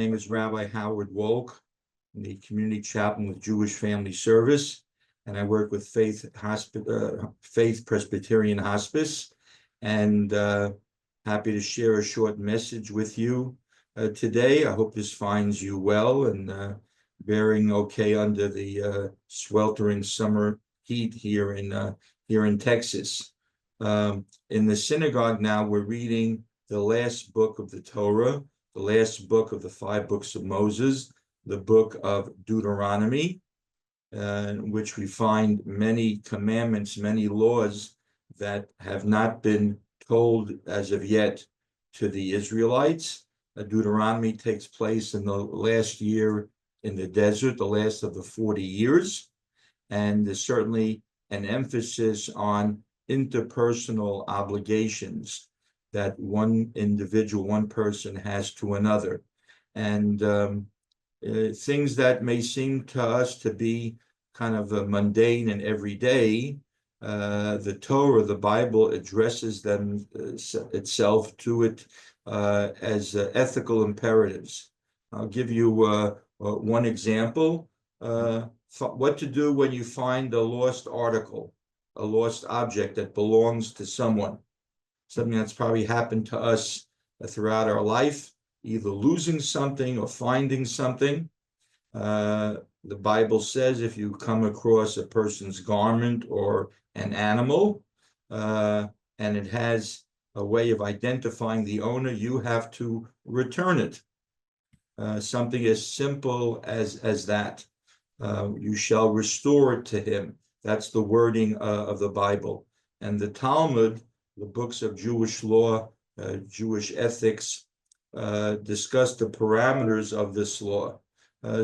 name is Rabbi Wolk. I'm the community chaplain with Jewish Family Service, and I work with Faith Presbyterian Hospice, and happy to share a short message with you today. I hope this finds you well and bearing okay under the sweltering summer heat here in Texas. In the synagogue now, we're reading the last book of the Torah, the last book of the 5 books of Moses, the book of Deuteronomy, in which we find many commandments, many laws that have not been told as of yet to the Israelites. Deuteronomy takes place in the last year in the desert, the last of the 40 years, and there's certainly an emphasis on interpersonal obligations that one individual, one person has to another. And things that may seem to us to be kind of mundane and everyday, the Torah, the Bible, addresses them itself to it as ethical imperatives. I'll give you one example. What to do when you find a lost article, a lost object that belongs to someone. Something that's probably happened to us throughout our life, either losing something or finding something. The Bible says if you come across a person's garment or an animal, and it has a way of identifying the owner, you have to return it. Something as simple as that. You shall restore it to him. That's the wording of the Bible. And the Talmud, the books of Jewish law, Jewish ethics, discuss the parameters of this law.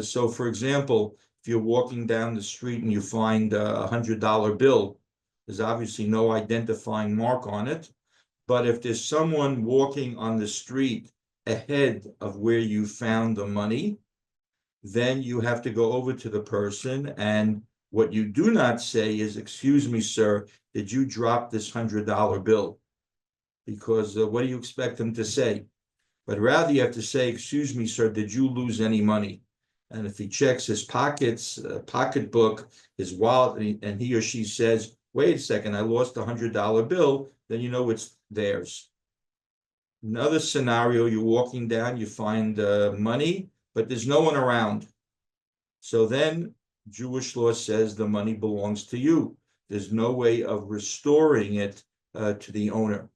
So, for example, if you're walking down the street and you find a $100 bill, there's obviously no identifying mark on it. But if there's someone walking on the street ahead of where you found the money, then you have to go over to the person, and what you do not say is, "Excuse me, sir, did you drop this $100 bill?" Because what do you expect them to say? But rather you have to say, "Excuse me, sir, did you lose any money?" And if he checks his pockets, pocketbook, his wallet, and he or she says, "Wait a second, I lost a $100 bill," then you know it's theirs. Another scenario, you're walking down, you find money, but there's no one around. So then Jewish law says the money belongs to you. There's no way of restoring it to the owner.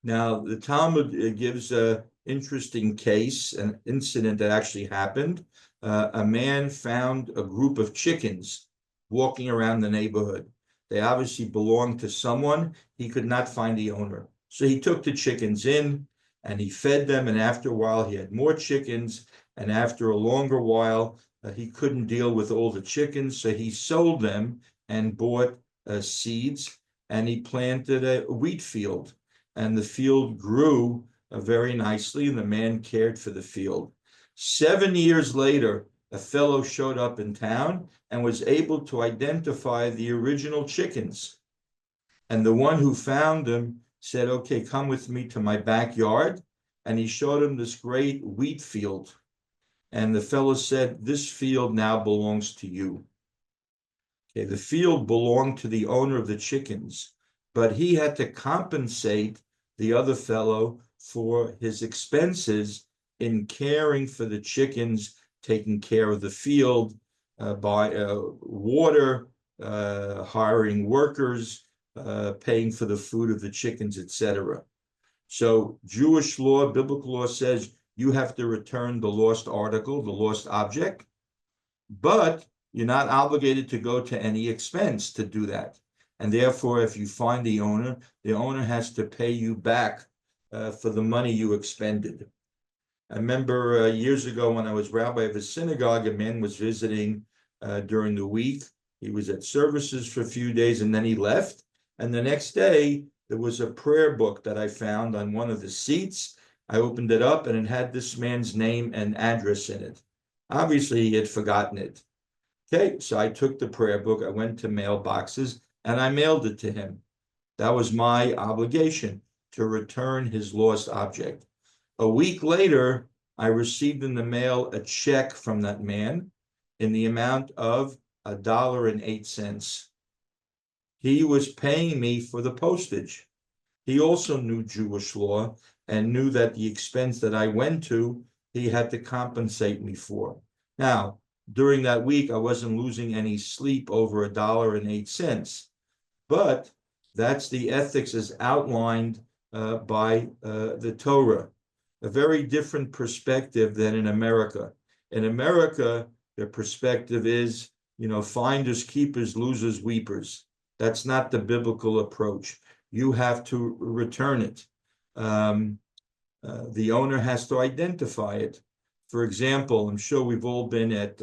Now, the Talmud gives an interesting case, an incident that actually happened. A man found a group of chickens walking around the neighborhood. They obviously belonged to someone. He could not find the owner. So he took the chickens in and he fed them. And after a while, he had more chickens. And after a longer while, he couldn't deal with all the chickens. So he sold them and bought seeds, and he planted a wheat field. And the field grew very nicely, and the man cared for the field. 7 years later, a fellow showed up in town and was able to identify the original chickens. And the one who found them said, "Okay, come with me to my backyard." And he showed him this great wheat field. And the fellow said, "This field now belongs to you." Okay, the field belonged to the owner of the chickens, but he had to compensate the other fellow for his expenses in caring for the chickens, taking care of the field, by water, hiring workers, paying for the food of the chickens, etc. So Jewish law, biblical law says you have to return the lost article, the lost object, but you're not obligated to go to any expense to do that. And therefore, if you find the owner has to pay you back for the money you expended. I remember years ago when I was rabbi of a synagogue, a man was visiting during the week. He was at services for a few days and then he left. And the next day, there was a prayer book that I found on one of the seats. I opened it up and it had this man's name and address in it. Obviously, he had forgotten it. Okay, so I took the prayer book, I went to mailboxes, and I mailed it to him. That was my obligation, to return his lost object. A week later, I received in the mail a check from that man in the amount of $1.08. He was paying me for the postage. He also knew Jewish law and knew that the expense that I went to, he had to compensate me for. Now, during that week, I wasn't losing any sleep over $1.08, but that's the ethics as outlined by the Torah. A very different perspective than in America. In America, the perspective is, finders, keepers, losers, weepers. That's not the biblical approach. You have to return it. The owner has to identify it. For example, I'm sure we've all been at